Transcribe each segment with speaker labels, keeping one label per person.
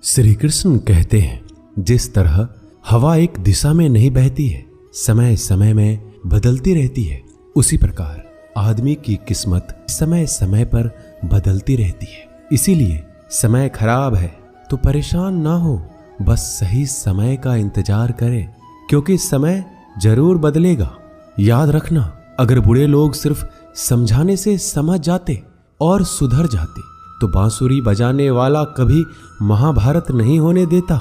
Speaker 1: श्री कृष्ण कहते हैं, जिस तरह हवा एक दिशा में नहीं बहती है, समय समय में बदलती रहती है, उसी प्रकार आदमी की किस्मत समय समय पर बदलती रहती है। इसीलिए समय खराब है तो परेशान ना हो, बस सही समय का इंतजार करें, क्योंकि समय जरूर बदलेगा। याद रखना, अगर बुरे लोग सिर्फ समझाने से समझ जाते और सुधर जाते तो बांसुरी बजाने वाला कभी महाभारत नहीं होने देता।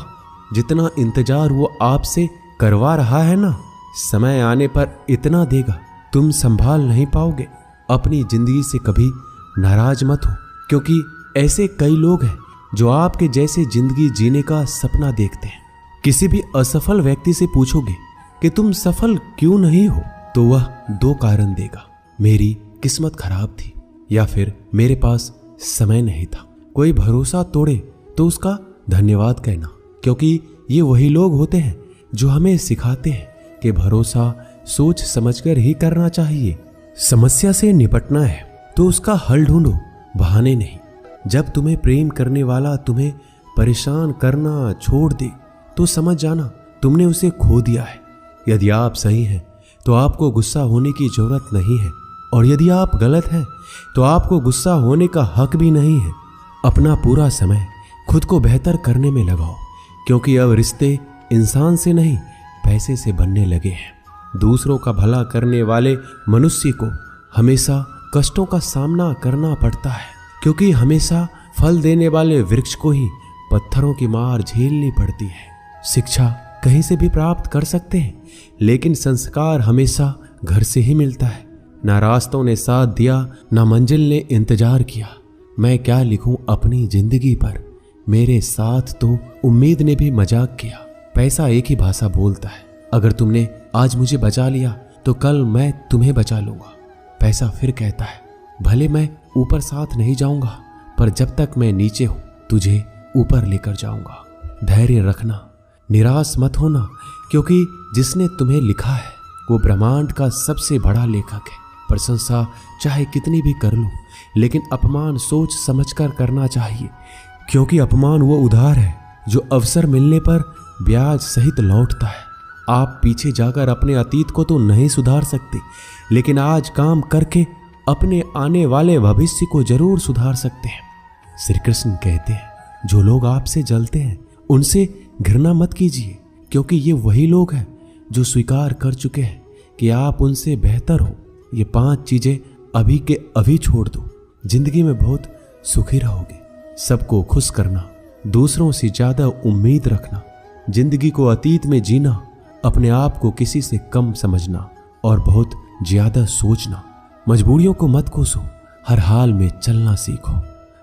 Speaker 1: जितना इंतजार वो आपसे करवा रहा है ना, समय आने पर इतना देगा तुम संभाल नहीं पाओगे। अपनी जिंदगी से कभी नाराज मत हो, क्योंकि ऐसे कई लोग हैं जो आपके जैसे जिंदगी जीने का सपना देखते हैं। किसी भी असफल व्यक्ति से पूछोगे कि तुम सफल क्यों नहीं हो, तो वह दो कारण देगा, मेरी किस्मत खराब थी या फिर मेरे पास समय नहीं था। कोई भरोसा तोड़े तो उसका धन्यवाद कहना, क्योंकि ये वही लोग होते हैं जो हमें सिखाते हैं कि भरोसा सोच समझकर ही करना चाहिए। समस्या से निपटना है तो उसका हल ढूंढो, बहाने नहीं। जब तुम्हें प्रेम करने वाला तुम्हें परेशान करना छोड़ दे तो समझ जाना तुमने उसे खो दिया है। यदि आप सही हैं तो आपको गुस्सा होने की जरूरत नहीं है, और यदि आप गलत हैं तो आपको गुस्सा होने का हक भी नहीं है। अपना पूरा समय खुद को बेहतर करने में लगाओ, क्योंकि अब रिश्ते इंसान से नहीं पैसे से बनने लगे हैं। दूसरों का भला करने वाले मनुष्य को हमेशा कष्टों का सामना करना पड़ता है, क्योंकि हमेशा फल देने वाले वृक्ष को ही पत्थरों की मार झेलनी पड़ती है। शिक्षा कहीं से भी प्राप्त कर सकते हैं, लेकिन संस्कार हमेशा घर से ही मिलता है। ना रास्तों ने साथ दिया, ना मंजिल ने इंतजार किया। मैं क्या लिखूं अपनी जिंदगी पर, मेरे साथ तो उम्मीद ने भी मजाक किया। पैसा एक ही भाषा बोलता है, अगर तुमने आज मुझे बचा लिया तो कल मैं तुम्हें बचा लूंगा। पैसा फिर कहता है, भले मैं ऊपर साथ नहीं जाऊंगा, पर जब तक मैं नीचे हूं तुझे ऊपर लेकर जाऊंगा। धैर्य रखना, निराश मत होना, क्योंकि जिसने तुम्हें लिखा है वो ब्रह्मांड का सबसे बड़ा लेखक है। प्रशंसा चाहे कितनी भी कर लो, लेकिन अपमान सोच समझकर करना चाहिए, क्योंकि अपमान वो उधार है जो अवसर मिलने पर ब्याज सहित लौटता है। आप पीछे जाकर अपने अतीत को तो नहीं सुधार सकते, लेकिन आज काम करके अपने आने वाले भविष्य को जरूर सुधार सकते हैं। श्री कृष्ण कहते हैं, जो लोग आपसे जलते हैं उनसे घृणा मत कीजिए, क्योंकि ये वही लोग हैं जो स्वीकार कर चुके हैं कि आप उनसे बेहतर हो। ये 5 चीजें अभी के अभी छोड़ दो, जिंदगी में बहुत सुखी रहोगे। सबको खुश करना, दूसरों से ज्यादा उम्मीद रखना, जिंदगी को अतीत में जीना, अपने आप को किसी से कम समझना और बहुत ज्यादा सोचना। मजबूरियों को मत कोसो, हर हाल में चलना सीखो।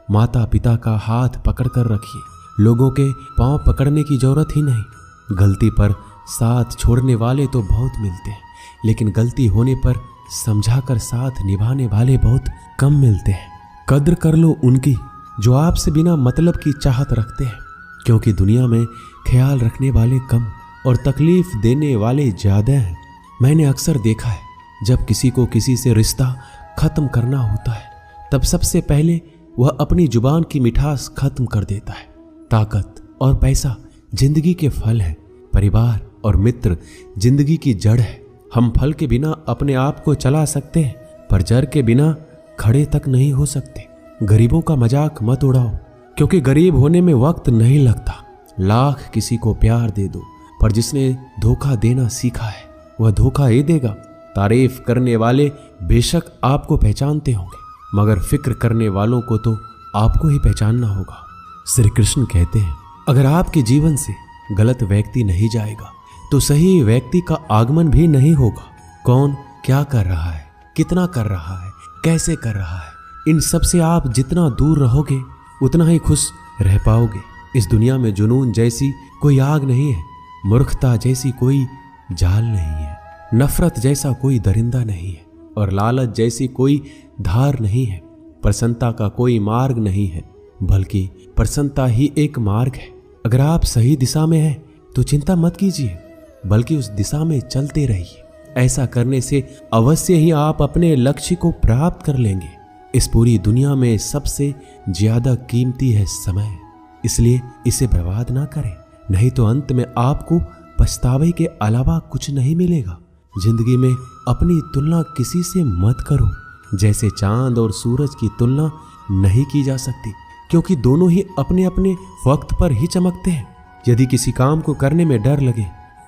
Speaker 1: माता पिता का हाथ पकड़ कर रखिए, लोगों के पांव पकड़ने की जरूरत ही नहीं। गलती पर साथ छोड़ने वाले तो बहुत मिलते हैं, लेकिन गलती होने पर समझाकर साथ निभाने वाले बहुत कम मिलते हैं। कद्र कर लो उनकी जो आपसे बिना मतलब की चाहत रखते हैं, क्योंकि दुनिया में ख्याल रखने वाले कम और तकलीफ देने वाले ज्यादा हैं। मैंने अक्सर देखा है, जब किसी को किसी से रिश्ता खत्म करना होता है, तब सबसे पहले वह अपनी जुबान की मिठास खत्म कर देता है। ताकत और पैसा जिंदगी के फल हैं, परिवार और मित्र जिंदगी की जड़ है। हम फल के बिना अपने आप को चला सकते हैं, पर जड़ के बिना खड़े तक नहीं हो सकते। गरीबों का मजाक मत उड़ाओ, क्योंकि गरीब होने में वक्त नहीं लगता। लाख किसी को प्यार दे दो, पर जिसने धोखा देना सीखा है वह धोखा ही देगा। तारीफ करने वाले बेशक आपको पहचानते होंगे, मगर फिक्र करने वालों को तो आपको ही पहचानना होगा। श्री कृष्ण कहते हैं, अगर आपके जीवन से गलत व्यक्ति नहीं जाएगा तो सही व्यक्ति का आगमन भी नहीं होगा। कौन क्या कर रहा है, कितना कर रहा है, कैसे कर रहा है, इन सब से आप जितना दूर रहोगे उतना ही खुश रह पाओगे। इस दुनिया में जुनून जैसी कोई आग नहीं है, मूर्खता जैसी कोई जाल नहीं है, नफरत जैसा कोई दरिंदा नहीं है, और लालच जैसी कोई धार नहीं है। प्रसन्नता का कोई मार्ग नहीं है, बल्कि प्रसन्नता ही एक मार्ग है। अगर आप सही दिशा में हैं तो चिंता मत कीजिए, बल्कि उस दिशा में चलते रहिए। ऐसा करने से अवश्य ही आप अपने लक्ष्य को प्राप्त कर लेंगे। इस पूरी दुनिया में सबसे ज्यादा कीमती है समय। इसलिए इसे बर्बाद ना करें, नहीं तो अंत में आपको पछतावे के अलावा कुछ नहीं मिलेगा। जिंदगी में अपनी तुलना किसी से मत करो, जैसे चांद और सूरज की तुलना नहीं की जा सकती, क्योंकि दोनों ही अपने अपने वक्त पर ही चमकते हैं। यदि किसी काम को करने में डर लगे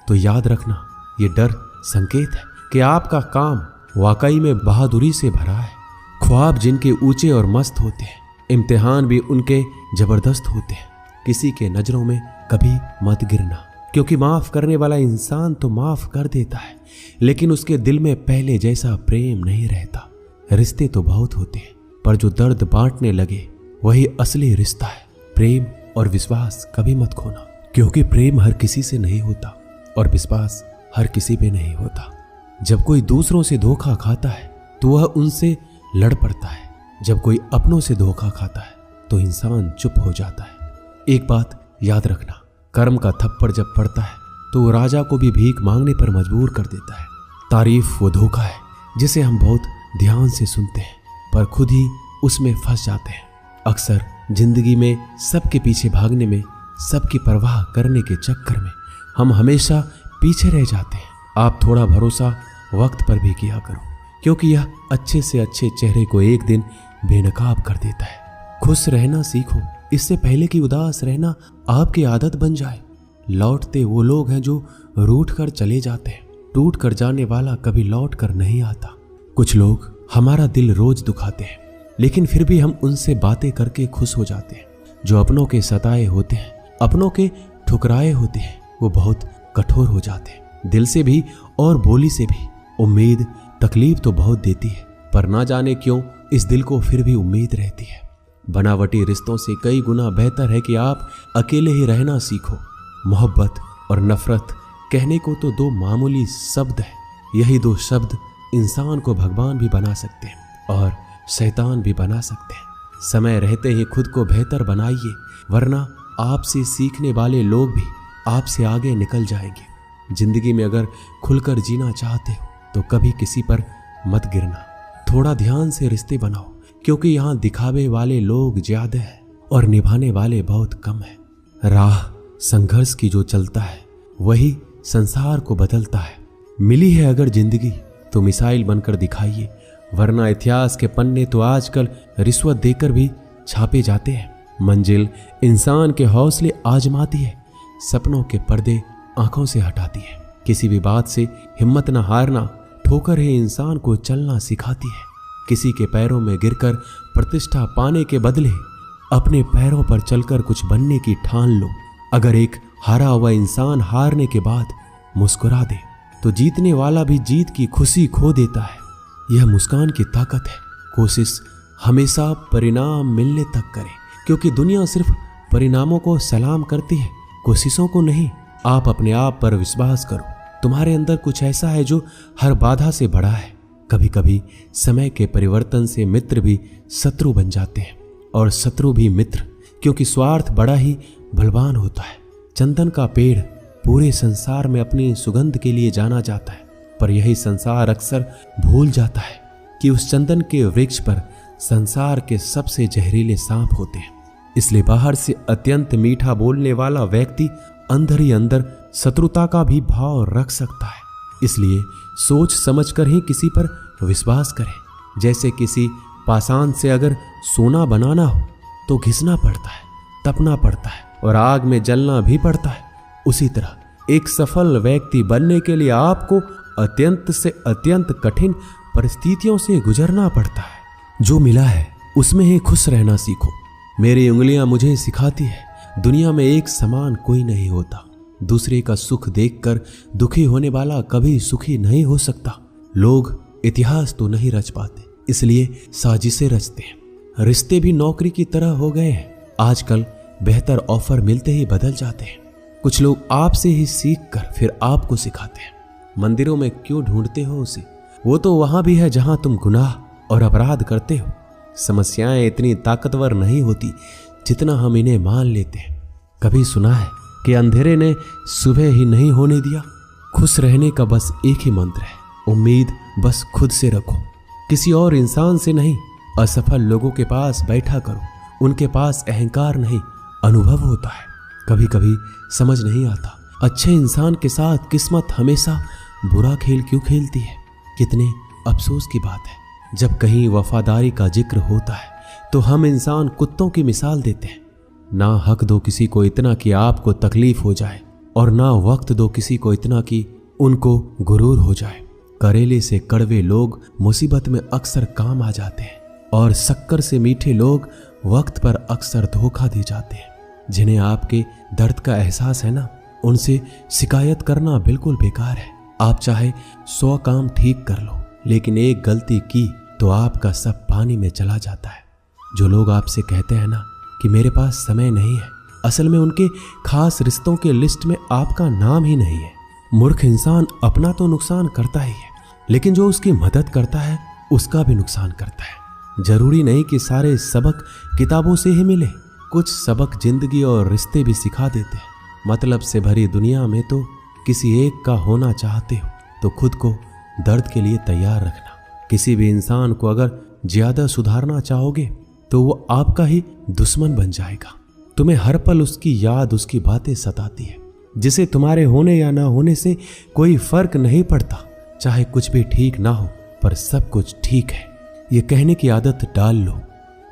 Speaker 1: तो याद रखना, ये डर संकेत है कि आपका काम वाकई में बहादुरी से भरा है। ख्वाब जिनके ऊंचे और मस्त होते हैं, इम्तिहान भी उनके जबरदस्त होते हैं। किसी के नजरों में कभी मत गिरना, क्योंकि माफ करने वाला इंसान तो माफ कर देता है, लेकिन उसके दिल में पहले जैसा प्रेम नहीं रहता। रिश्ते तो बहुत होते हैं, पर जो दर्द बांटने लगे वही असली रिश्ता है। प्रेम और विश्वास कभी मत खोना, क्योंकि प्रेम हर किसी से नहीं होता और विश्वास हर किसी पे नहीं होता। जब कोई दूसरों से धोखा खाता है तो वह उनसे लड़ पड़ता है, जब कोई अपनों से धोखा खाता है तो इंसान चुप हो जाता है। एक बात याद रखना, कर्म का थप्पड़ जब पड़ता है तो वो राजा को भी भीख मांगने पर मजबूर कर देता है। तारीफ वो धोखा है जिसे हम बहुत ध्यान से सुनते हैं, पर खुद ही उसमें फंस जाते हैं। अक्सर जिंदगी में सबके पीछे भागने में, सबकी परवाह करने के चक्कर में हम हमेशा पीछे रह जाते हैं। आप थोड़ा भरोसा वक्त पर भी किया करो, क्योंकि यह अच्छे से अच्छे चेहरे को एक दिन बेनकाब कर देता है। खुश रहना सीखो, इससे पहले कि उदास रहना आपकी आदत बन जाए। लौटते वो लोग हैं जो रूठ कर चले जाते हैं, टूट कर जाने वाला कभी लौट कर नहीं आता। कुछ लोग हमारा दिल रोज दुखाते हैं, लेकिन फिर भी हम उनसे बातें करके खुश हो जाते हैं। जो अपनों के सताए होते हैं, अपनों के ठुकराए होते हैं, वो बहुत कठोर हो जाते हैं, दिल से भी और बोली से भी। उम्मीद तकलीफ तो बहुत देती है, पर ना जाने क्यों इस दिल को फिर भी उम्मीद रहती है। बनावटी रिश्तों से कई गुना बेहतर है कि आप अकेले ही रहना सीखो। मोहब्बत और नफरत कहने को तो दो मामूली शब्द है, यही दो शब्द इंसान को भगवान भी बना सकते हैं और शैतान भी बना सकते हैं। समय रहते ही खुद को बेहतर बनाइए, वरना आपसे सीखने वाले लोग भी आपसे आगे निकल जाएंगे। जिंदगी में अगर खुलकर जीना चाहते हो तो कभी किसी पर मत गिरना। थोड़ा ध्यान से रिश्ते बनाओ, क्योंकि यहाँ दिखावे वाले लोग ज्यादा है और निभाने वाले बहुत कम है। राह संघर्ष की जो चलता है वही संसार को बदलता है। मिली है अगर जिंदगी तो मिसाइल बनकर दिखाइए, वरना इतिहास के पन्ने तो आजकल रिश्वत देकर भी छापे जाते हैं। मंजिल इंसान के हौसले आजमाती है, सपनों के पर्दे आंखों से हटाती है। किसी भी बात से हिम्मत न हारना, ठोकर ही इंसान को चलना सिखाती है। किसी के पैरों में गिरकर प्रतिष्ठा पाने के बदले अपने पैरों पर चलकर कुछ बनने की ठान लो। अगर एक हारा हुआ इंसान हारने के बाद मुस्कुरा दे तो जीतने वाला भी जीत की खुशी खो देता है। यह मुस्कान की ताकत है। कोशिश हमेशा परिणाम मिलने तक करें, क्योंकि दुनिया सिर्फ परिणामों को सलाम करती है, कोशिशों को नहीं। आप अपने आप पर विश्वास करो, तुम्हारे अंदर कुछ ऐसा है जो हर बाधा से बड़ा है। कभी कभी समय के परिवर्तन से मित्र भी शत्रु बन जाते हैं और शत्रु भी मित्र, क्योंकि स्वार्थ बड़ा ही बलवान होता है। चंदन का पेड़ पूरे संसार में अपनी सुगंध के लिए जाना जाता है, पर यही संसार अक्सर भूल जाता है कि उस चंदन के वृक्ष पर संसार के सबसे जहरीले सांप होते हैं। इसलिए बाहर से अत्यंत मीठा बोलने वाला व्यक्ति अंदर ही अंदर शत्रुता का भी भाव रख सकता है। इसलिए सोच समझकर ही किसी पर विश्वास करें। जैसे किसी पाषाण से अगर सोना बनाना हो तो घिसना पड़ता है, तपना पड़ता है और आग में जलना भी पड़ता है। उसी तरह एक सफल व्यक्ति बनने के लिए आपको अत्यंत से अत्यंत कठिन परिस्थितियों से गुजरना पड़ता है। जो मिला है उसमें ही खुश रहना सीखो। मेरी उंगलियां मुझे सिखाती है, दुनिया में एक समान कोई नहीं होता। दूसरे का सुख देखकर दुखी होने वाला कभी सुखी नहीं हो सकता। लोग इतिहास तो नहीं रच पाते, इसलिए साजिशें रचते हैं। रिश्ते भी नौकरी की तरह हो गए हैं, आजकल बेहतर ऑफर मिलते ही बदल जाते हैं। कुछ लोग आपसे ही सीख कर फिर आपको सिखाते हैं। मंदिरों में क्यों ढूंढते हो उसे? वो तो वहां भी है जहां तुम गुनाह और अपराध करते हो। समस्याएं इतनी ताकतवर नहीं होती जितना हम इन्हें मान लेते हैं। कभी सुना है कि अंधेरे ने सुबह ही नहीं होने दिया? खुश रहने का बस एक ही मंत्र है, उम्मीद बस खुद से रखो, किसी और इंसान से नहीं। असफल लोगों के पास बैठा करो, उनके पास अहंकार नहीं अनुभव होता है। कभी कभी समझ नहीं आता अच्छे इंसान के साथ किस्मत हमेशा बुरा खेल क्यों खेलती है। कितने अफसोस की बात है, जब कहीं वफादारी का जिक्र होता है तो हम इंसान कुत्तों की मिसाल देते हैं। ना हक दो किसी को इतना कि आपको तकलीफ हो जाए, और ना वक्त दो किसी को इतना कि उनको गुरूर हो जाए। करेले से कड़वे लोग मुसीबत में अक्सर काम आ जाते हैं, और शक्कर से मीठे लोग वक्त पर अक्सर धोखा दे जाते हैं। जिन्हें आपके दर्द का एहसास है ना, उनसे शिकायत करना बिल्कुल बेकार है। आप चाहे 100 काम ठीक कर लो, लेकिन एक गलती की तो आपका सब पानी में चला जाता है। जो लोग आपसे कहते हैं ना कि मेरे पास समय नहीं है, असल में उनके खास रिश्तों के लिस्ट में आपका नाम ही नहीं है। मूर्ख इंसान अपना तो नुकसान करता ही है, लेकिन जो उसकी मदद करता है उसका भी नुकसान करता है। जरूरी नहीं कि सारे सबक किताबों से ही मिले, कुछ सबक जिंदगी और रिश्ते भी सिखा देते हैं। मतलब से भरी दुनिया में तो किसी एक का होना चाहते हो तो खुद को दर्द के लिए तैयार रखना। किसी भी इंसान को अगर ज्यादा सुधारना चाहोगे तो वो आपका ही दुश्मन बन जाएगा। तुम्हें हर पल उसकी याद, उसकी बातें सताती है, जिसे तुम्हारे होने या ना होने से कोई फर्क नहीं पड़ता। चाहे कुछ भी ठीक ना हो, पर सब कुछ ठीक है, ये कहने की आदत डाल लो।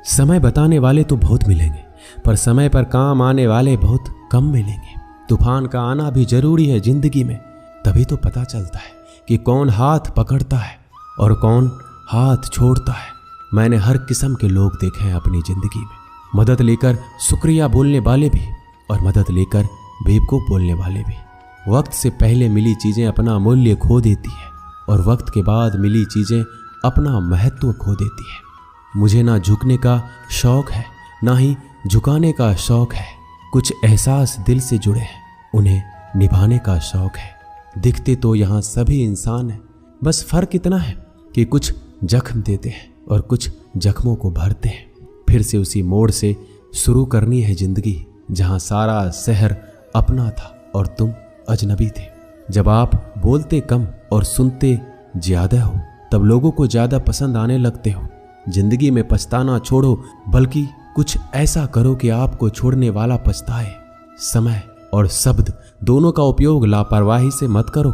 Speaker 1: समय बताने वाले तो बहुत मिलेंगे, पर समय पर काम आने वाले बहुत कम मिलेंगे। तूफान का आना भी जरूरी है जिंदगी में, तभी तो पता चलता है कि कौन हाथ पकड़ता है और कौन हाथ छोड़ता है। मैंने हर किस्म के लोग देखे हैं अपनी जिंदगी में, मदद लेकर शुक्रिया बोलने वाले भी और मदद लेकर बेवकूफ बोलने वाले भी। वक्त से पहले मिली चीजें अपना मूल्य खो देती है, और वक्त के बाद मिली चीजें अपना महत्व खो देती है। मुझे ना झुकने का शौक है, ना ही झुकाने का शौक है। कुछ एहसास दिल से जुड़े हैं, उन्हें निभाने का शौक है। दिखते तो यहाँ सभी इंसान हैं, बस फर्क इतना है कि कुछ जख्म देते हैं और कुछ जख्मों को भरते हैं। फिर से उसी मोड़ से शुरू करनी है जिंदगी, जहाँ सारा शहर अपना था और तुम अजनबी थे। जब आप बोलते कम और सुनते ज्यादा हो, तब लोगों को ज्यादा पसंद आने लगते हो। जिंदगी में पछताना छोड़ो, बल्कि कुछ ऐसा करो कि आपको छोड़ने वाला पछताए। समय और शब्द दोनों का उपयोग लापरवाही से मत करो।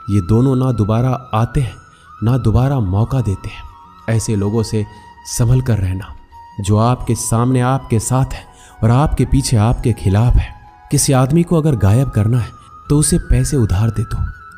Speaker 1: ये दोनों ना दोबारा आते हैं, ना दोबारा मौका देते हैं। ऐसे लोगों से संभल कर रहना, जो आपके सामने आपके साथ है और आपके पीछे आपके खिलाफ है। किसी आदमी को अगर गायब करना है तो उसे पैसे उधार दे दो।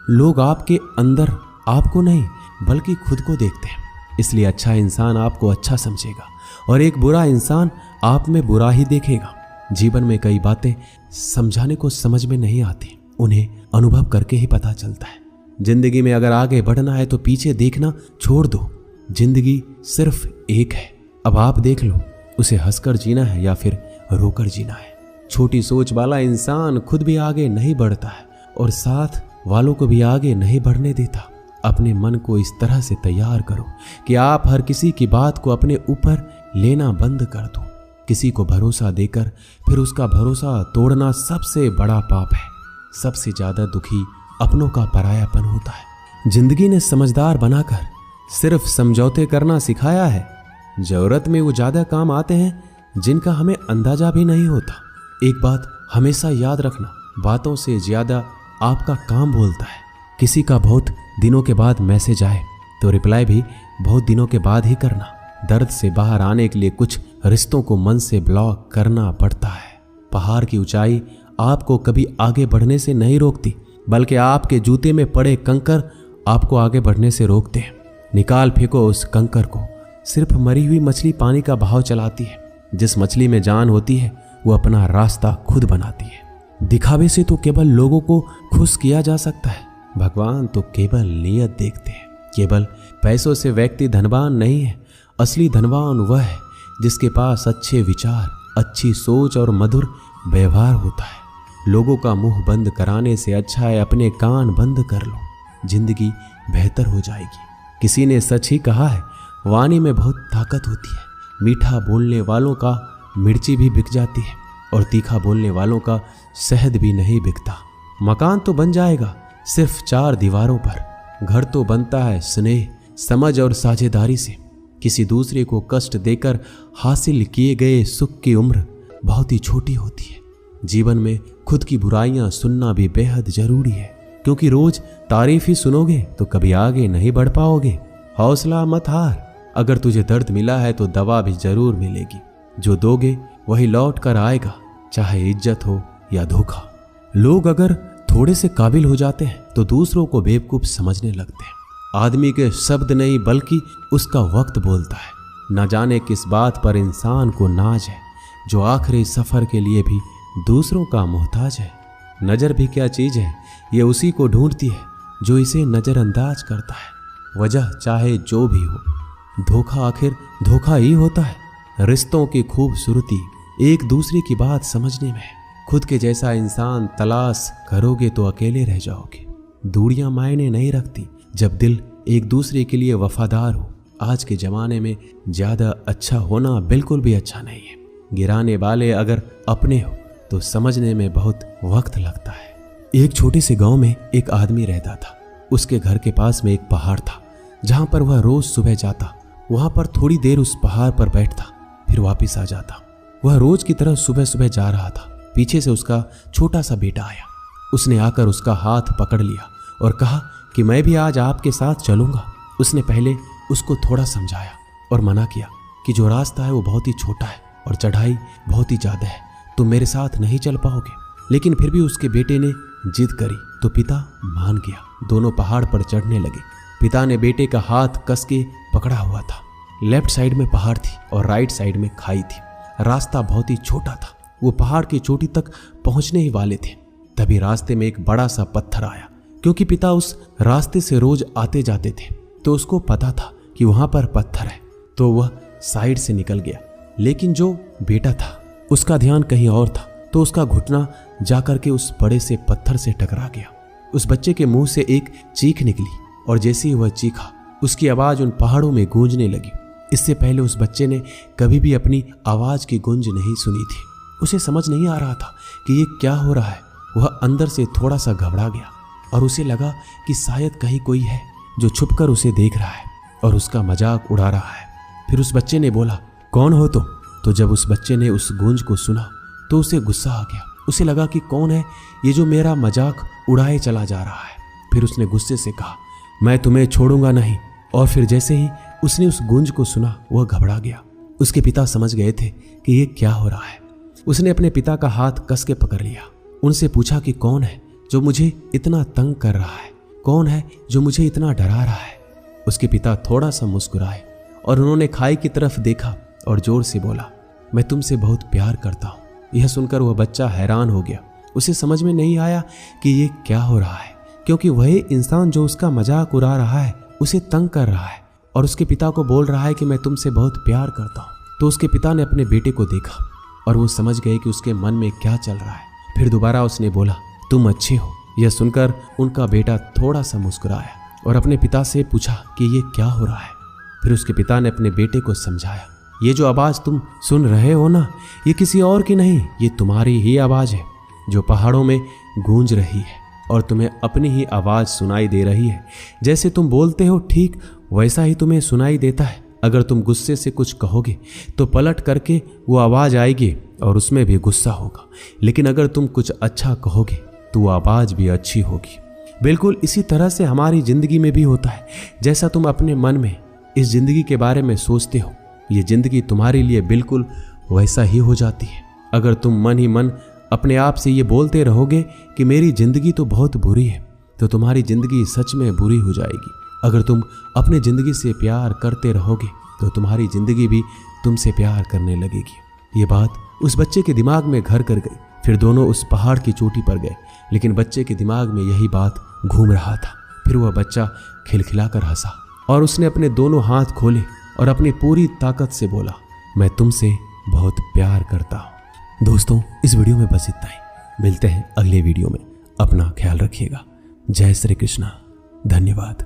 Speaker 1: लोग आपके अंदर आपको नहीं बल्कि खुद को देखते हैं, इसलिए अच्छा इंसान आपको अच्छा समझेगा और एक बुरा इंसान आप में बुरा ही देखेगा। जीवन में कई बातें समझाने को समझ में नहीं आती, उन्हें अनुभव करके ही पता चलता है। जिंदगी में अगर आगे बढ़ना है तो पीछे देखना छोड़ दो। जिंदगी सिर्फ एक है, अब आप देख लो उसे हंसकर जीना है या फिर रोकर जीना है। छोटी सोच वाला इंसान खुद भी आगे नहीं बढ़ता है और साथ वालों को भी आगे नहीं बढ़ने देता। अपने मन को इस तरह से तैयार करो कि आप हर किसी की बात को अपने ऊपर लेना बंद कर दो। किसी को भरोसा देकर फिर उसका भरोसा तोड़ना सबसे बड़ा पाप है। सबसे ज्यादा दुखी अपनों का परायापन होता है। जिंदगी ने समझदार बनाकर सिर्फ समझौते करना सिखाया है। जरूरत में वो ज्यादा काम आते हैं जिनका हमें अंदाजा भी नहीं होता। एक बात हमेशा याद रखना, बातों से ज्यादा आपका काम बोलता है। किसी का बहुत दिनों के बाद मैसेज आए तो रिप्लाई भी बहुत दिनों के बाद ही करना। दर्द से बाहर आने के लिए कुछ रिश्तों को मन से ब्लॉक करना पड़ता है। पहाड़ की ऊंचाई आपको कभी आगे बढ़ने से नहीं रोकती, बल्कि आपके जूते में पड़े कंकर आपको आगे बढ़ने से रोकते हैं। निकाल फेंको उस कंकर को। सिर्फ मरी हुई मछली पानी का बहाव चलाती है। जिस मछली में जान होती है वो अपना रास्ता खुद बनाती है। दिखावे से तो केवल लोगों को खुश किया जा सकता है, भगवान तो केवल नियत देखते हैं। केवल पैसों से व्यक्ति धनवान नहीं है, असली धनवान वह है जिसके पास अच्छे विचार, अच्छी सोच और मधुर व्यवहार होता है। लोगों का मुंह बंद कराने से अच्छा है अपने कान बंद कर लो, जिंदगी बेहतर हो जाएगी। किसी ने सच ही कहा है, वाणी में बहुत ताकत होती है। मीठा बोलने वालों का मिर्ची भी बिक जाती है और तीखा बोलने वालों का शहद भी नहीं बिकता। मकान तो बन जाएगा सिर्फ 4 दीवारों पर, घर तो बनता है स्नेह, समझ और साझेदारी से। किसी दूसरे को कष्ट देकर हासिल किए गए सुख की उम्र बहुत ही छोटी होती है। जीवन में खुद की बुराइयां सुनना भी बेहद जरूरी है, क्योंकि रोज तारीफ ही सुनोगे तो कभी आगे नहीं बढ़ पाओगे। हौसला मत हार, अगर तुझे दर्द मिला है तो दवा भी जरूर मिलेगी। जो दोगे वही लौट कर आएगा, चाहे इज्जत हो या धोखा। लोग अगर थोड़े से काबिल हो जाते हैं तो दूसरों को बेवकूफ समझने लगते हैं। आदमी के शब्द नहीं बल्कि उसका वक्त बोलता है। न जाने किस बात पर इंसान को नाज है, जो आखिरी सफर के लिए भी दूसरों का मोहताज है। नजर भी क्या चीज है, ये उसी को ढूंढती है जो इसे नजरअंदाज करता है। वजह चाहे जो भी हो, धोखा आखिर धोखा ही होता है। रिश्तों की खूबसूरती एक दूसरे की बात समझने में है। खुद के जैसा इंसान तलाश करोगे तो अकेले रह जाओगे। दूरियां मायने नहीं रखती जब दिल एक दूसरे के लिए वफादार हो। आज के जमाने में ज्यादा अच्छा होना बिल्कुल भी अच्छा नहीं है। गिराने वाले अगर अपने हो तो समझने में बहुत वक्त लगता है। एक छोटे से गांव में एक आदमी रहता था। उसके घर के पास में एक पहाड़ था जहां पर वह रोज सुबह जाता। वहां पर थोड़ी देर उस पहाड़ पर बैठता, फिर वापिस आ जाता। वह रोज की तरह सुबह सुबह जा रहा था। पीछे से उसका छोटा सा बेटा आया। उसने आकर उसका हाथ पकड़ लिया और कहा कि मैं भी आज आपके साथ चलूंगा। उसने पहले उसको थोड़ा समझाया और मना किया कि जो रास्ता है वो बहुत ही छोटा है और चढ़ाई बहुत ही ज्यादा है, तुम मेरे साथ नहीं चल पाओगे। लेकिन फिर भी उसके बेटे ने जिद करी तो पिता मान गया। दोनों पहाड़ पर चढ़ने लगे। पिता ने बेटे का हाथ कस के पकड़ा हुआ था। लेफ्ट साइड में पहाड़ थी और राइट साइड में खाई थी। रास्ता बहुत ही छोटा था। वो पहाड़ की चोटी तक पहुंचने ही वाले थे, तभी रास्ते में एक बड़ा सा पत्थर आया। क्योंकि पिता उस रास्ते से रोज आते जाते थे तो उसको पता था कि वहां पर पत्थर है, तो वह साइड से निकल गया। लेकिन जो बेटा था उसका ध्यान कहीं और था, तो उसका घुटना जाकर के उस बड़े से पत्थर से टकरा गया। उस बच्चे के मुंह से एक चीख निकली और जैसे ही वह चीखा उसकी आवाज उन पहाड़ों में गूंजने लगी। इससे पहले उस बच्चे ने कभी भी अपनी आवाज की गूंज नहीं सुनी थी। उसे समझ नहीं आ रहा था कि ये क्या हो रहा है। वह अंदर से थोड़ा सा घबरा गया और उसे लगा कि शायद कहीं कोई है जो छुपकर उसे देख रहा है और उसका मजाक उड़ा रहा है। फिर उस बच्चे ने बोला, कौन हो तुम? तो जब उस बच्चे ने उस गूंज को सुना तो उसे गुस्सा आ गया। उसे लगा कि कौन है ये जो मेरा मजाक उड़ाए चला जा रहा है। फिर उसने गुस्से से कहा, मैं तुम्हें छोड़ूंगा नहीं। और फिर जैसे ही उसने उस गूंज को सुना वह घबरा गया। उसके पिता समझ गए थे कि ये क्या हो रहा है। उसने अपने पिता का हाथ कस के पकड़ लिया। उनसे पूछा कि कौन है जो मुझे इतना तंग कर रहा है, कौन है जो मुझे इतना डरा रहा है। उसके पिता थोड़ा सा मुस्कुराए और उन्होंने खाई की तरफ देखा और जोर से बोला, मैं तुमसे बहुत प्यार करता हूँ। यह सुनकर वह बच्चा हैरान हो गया। उसे समझ में नहीं आया कि ये क्या हो रहा है, क्योंकि वही इंसान जो उसका मजाक उड़ा रहा है उसे तंग कर रहा है और उसके पिता को बोल रहा है कि मैं तुमसे बहुत प्यार करता हूँ। तो उसके पिता ने अपने बेटे को देखा और वो समझ गए कि उसके मन में क्या चल रहा है। फिर दोबारा उसने बोला, तुम अच्छे हो। यह सुनकर उनका बेटा थोड़ा सा मुस्कुराया और अपने पिता से पूछा कि ये क्या हो रहा है। फिर उसके पिता ने अपने बेटे को समझाया, ये जो आवाज तुम सुन रहे हो ना, ये किसी और की नहीं, ये तुम्हारी ही आवाज है जो पहाड़ों में गूंज रही है और तुम्हें अपनी ही आवाज सुनाई दे रही है। जैसे तुम बोलते हो ठीक वैसा ही तुम्हें सुनाई देता है। अगर तुम गुस्से से कुछ कहोगे तो पलट करके वो आवाज आएगी और उसमें भी गुस्सा होगा, लेकिन अगर तुम कुछ अच्छा कहोगे तो वो आवाज भी अच्छी होगी। बिल्कुल इसी तरह से हमारी जिंदगी में भी होता है। जैसा तुम अपने मन में इस जिंदगी के बारे में सोचते हो, ये जिंदगी तुम्हारे लिए बिल्कुल वैसा ही हो जाती है। अगर तुम मन ही मन अपने आप से ये बोलते रहोगे कि मेरी जिंदगी तो बहुत बुरी है, तो तुम्हारी जिंदगी सच में बुरी हो जाएगी। अगर तुम अपने जिंदगी से प्यार करते रहोगे तो तुम्हारी जिंदगी भी तुमसे प्यार करने लगेगी। ये बात उस बच्चे के दिमाग में घर कर गई। फिर दोनों उस पहाड़ की चोटी पर गए, लेकिन बच्चे के दिमाग में यही बात घूम रहा था। फिर वह बच्चा खिलखिलाकर हंसा और उसने अपने दोनों हाथ खोले और अपनी पूरी ताकत से बोला, मैं तुमसे बहुत प्यार करता हूँ। दोस्तों, इस वीडियो में बस इतना ही। मिलते हैं अगले वीडियो में। अपना ख्याल रखिएगा। जय श्री कृष्णा। धन्यवाद।